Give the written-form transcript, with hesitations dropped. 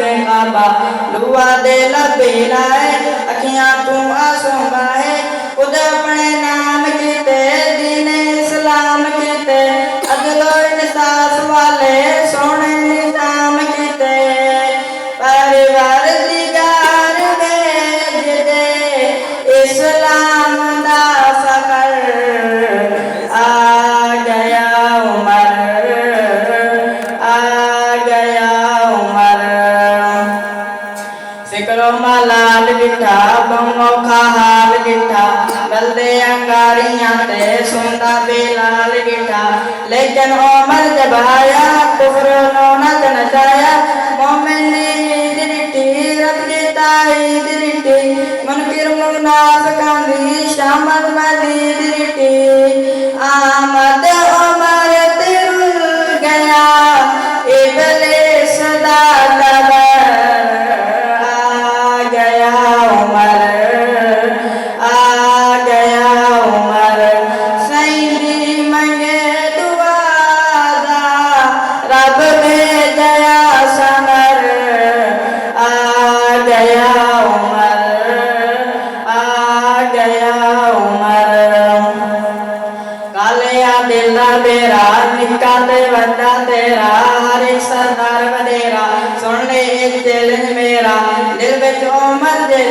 ने काबा दुआ दे लबे लाए अखियां तू आसूमा है खुद अपने नाम कीते दीन इस्लाम कीते अदलो इंसाफ वाले सोने निजाम कीते परिवार दिगार भेज दे इस्लाम दा सफर आ गया उमर आ गया उमर फिक्रो मलाल गिठा बमो खा हाल गिठा बल्दे अंगारियां ते सुनदा बेलाल गिठा लेकिन उमर जब आया कुफर नौनत नचाया मोमिन दिरिटी रब की ताईद दिरिटी मुनकिर मुनाफिकां दी शामत मदी दिरिटी आमद उमर दिल गया इब्लिस दा दबर आ गया उमर आ गया उमर सैदी मंगे दुआ दा रब भेजया समर आ गया उमर आ गया उमर कालिया दिला बेरा निक्का ते वड्डा तेरा हर एक सरदार वडेरा सुन ले एक चैलेंज मेरा दिल विच उमर दे